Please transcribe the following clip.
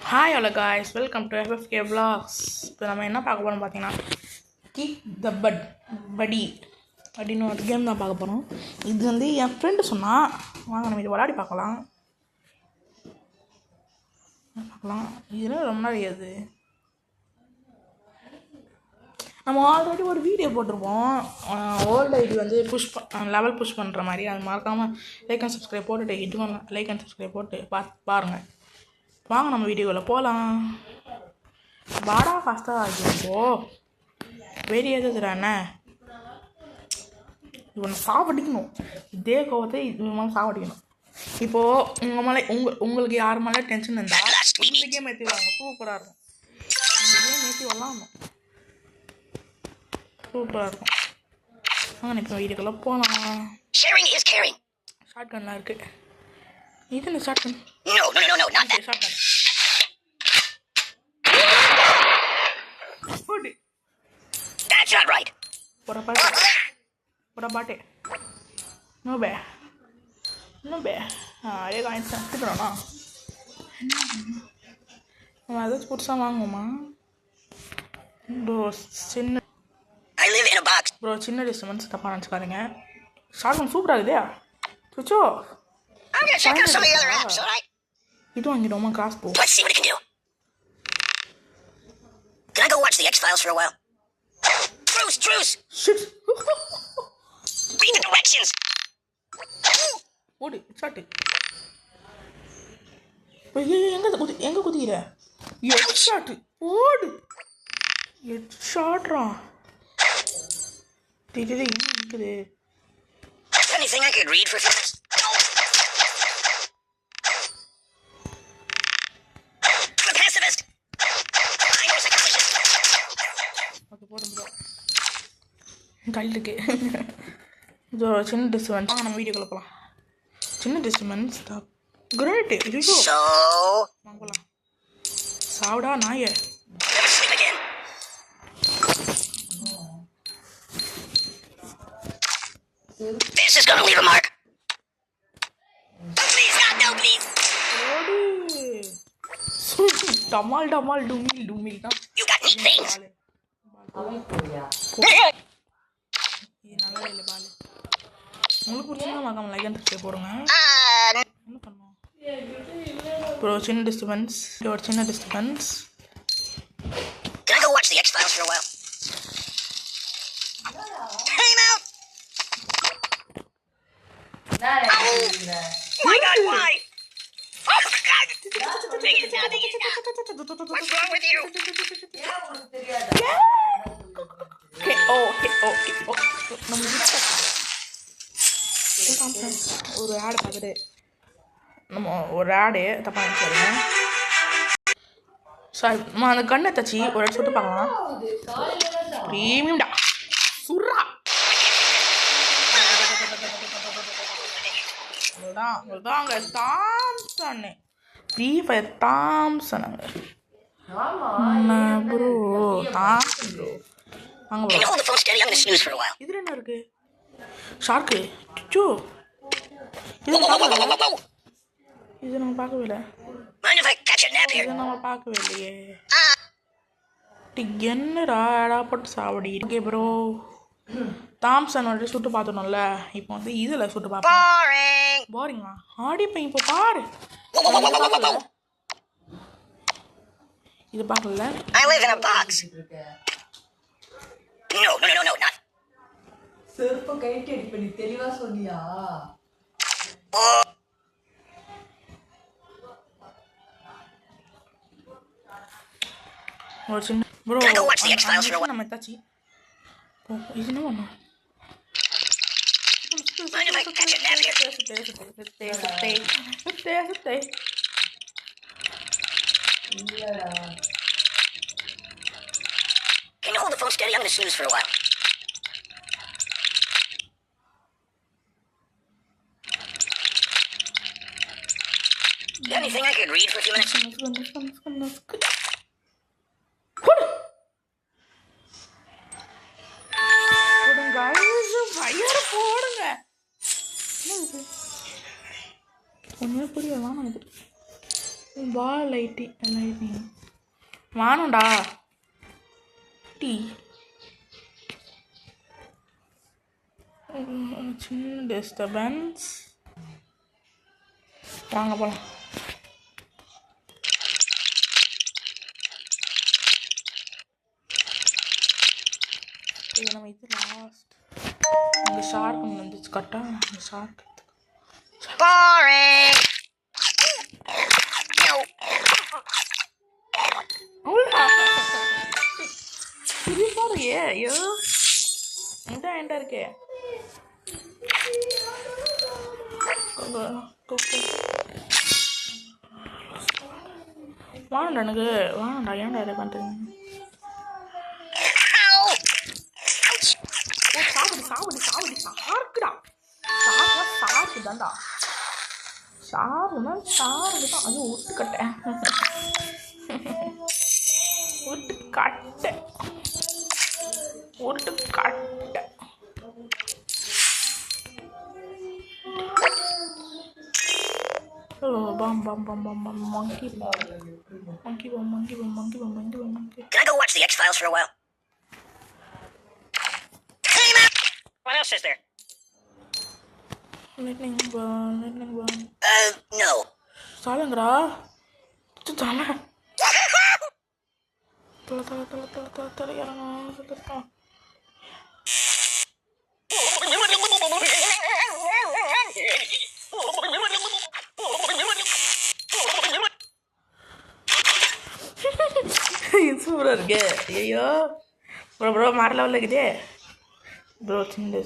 Hi hello guys, welcome to FFK vlogs. இப்போ நம்ம என்ன பார்க்க போகிறோம் பார்த்தீங்கன்னா, கிக் த படி அப்படின்னு ஒரு கேம் தான் பார்க்க போகிறோம். இது வந்து என் ஃப்ரெண்டு சொன்னால், வாங்க நம்ம இது விளையாடி பார்க்கலாம். இது ரொம்ப நாள் அது நம்ம ஆல்ரெடி ஒரு வீடியோ போட்டிருப்போம். ஓல்டு ஐடி வந்து லெவல் புஷ் பண்ணுற மாதிரி. அது மறக்காமல் லைக் அண்ட் சப்ஸ்கிரைப் போட்டுட்டு இதுவும் லைக் அண்ட் சப்ஸ்கிரைப் போட்டு பாருங்கள். வாங்க நம்ம வீடியோவில் போகலாம். வாடா ஃபாஸ்ட்டாக ஆகிப்போ வெளியே எதுக்குறானே இவனை சாவடிக்கணும். இதே கோவத்தை இவனை சாவடிக்கணும். இப்போது உங்களுக்கு யார் மேலே டென்ஷன் இருந்தால் இந்த கேம் ஏற்றி விளாங்க. சூப்பராக இருக்கும். இந்த கேம் ஏற்றி விளாடணும். சூப்பராக இருக்கும். வாங்க இப்போ வீடியோக்குள்ளே போகலாம். ஷார்ட் கன்லாம் இருக்குது. இது என்ன short gun? Short gun That's not right. What about it? No bad. அதே காயின் எடுத்துக்கிறோண்ணா. நம்ம ஏதாச்சும் புதுசாக வாங்குவோமா? ப்ரோ சின்ன டிஸ்டர்பன்ஸ் தப்பாக நினச்சிக்காதீங்க. ஷார்ட் கன் சூப்பராக இருக்குதே. சுச்சோ இது வாங்கிடுவோமா? கிராஸ் போ. Let's see what it can do. Can I go watch the X-Files for a while? Truce! Shit! Read the directions! ஓடு, ஷாட்டு. எங்கே குதிக்கிற? Head shot. ஓடு. ஹெட் ஷாட்ரா. என்ன இருக்குது? Anything I could read for minutes? I'm a pacifist! I'm a psychologist! Okay, போதும் bro. கையில் இருக்கு. இது ஒரு சின்ன டிஸ்டர்பன்ஸ். வாங்க நம்ம வீடியோக்குள்ள போகலாம். சின்ன டிஸ்டர்பன்ஸ் கிரேட். ஐயோ வாங்க போகலாம். சாவுடா நாயே. This is gonna leave a mark. Please, God, no, please. டமால் டுமில் தான். You got neat things. இது நல்லா இல்லை பால். உங்களுக்கு பிடிச்சா மறக்காம லைக் அண்ட் சப்ஸ்கிரைப் போடுங்க. என்ன பண்ணுவோம் ப்ரோ? சின்ன disturbance. Can I go watch the X-Files for a while? Hey, Mel! Oh my God, why? Oh my God! Take it down. What's wrong with you? Okay நம்ம ஒரு ஆடு பார்த்துட்டு நம்ம ஒரு ஆடு தப்பாக நினச்சிருங்க. சாரி, நம்ம அந்த கண்ணை தச்சு ஒரு இடத்து சுட்டு பார்க்கலாம். ப்ரீமியம்டா சுர்ரா. அதுதான் அங்கே தாம்சன்னு ஃப்ரீ ஃபயர் தாம்சன் அங்கே ப்ரோ. Thompson bro. வாங்க ப்ரோ. இதில் என்ன இருக்கு? ஷார்க்கு. சுச்சோ இது நம்ம பார்க்கவே இல்லை. என்னடா போட்டு சாவடி. ஓகே ப்ரோ, தாம்சன் வந்து சுட்டு பார்த்தோம்ல. இப்போ வந்து இதில் சுட்டு பார்ப்போம். போரிங்களா? ஆடிப்பேன். இப்போ பாரு. இது பார்க்கல. not. செருப்பு கைட்டு அடிப்ப. நீ தெளிவா சொன்னியா? ஒரு சின்ன ப்ரோ நம்ம தாச்சி. இது என்ன பண்ணும்? Can you hold the phone steady? I'm gonna snooze for a while. Anything I could read for a few minutes? போடுங்க. ஒன்றுமே புரியலாம். இது பால் லைட்டிங் வாணும்டா டீ சின்ன டிஸ்டர்பன்ஸ். வாங்க போகலாம். இது நம்ம இது லாஸ்ட் இந்த ஷார்க் ஒன்று வந்துச்சு கரெக்டாக. அந்த ஷார்க் Boring. சிரிப்பா இருக்கே. ஐயோ இதான் என்கிட்ட இருக்கே. வாணண்டா எனக்கு வாணண்டா. ஏன்டா இதை பண்ணுறீங்க? சாருக்குடா. சாருக்கு தான்டா. சாருன்னா சாருக்கு தான். அது ஒட்டுக்கட்டை ஒட்டுக்கட்டை. Bum bum bum bum bum monkey bum. Can I go watch the X-Files for a while? Hey, man! What else is there? Lightning ball. No. சாலுங்கடா. தலை இறங்க. சூப்பராக இருக்கு. ஐயோ ப்ரோ ப்ரோ மாற லெவலில் இருக்குதே ப்ரோ. சின்ன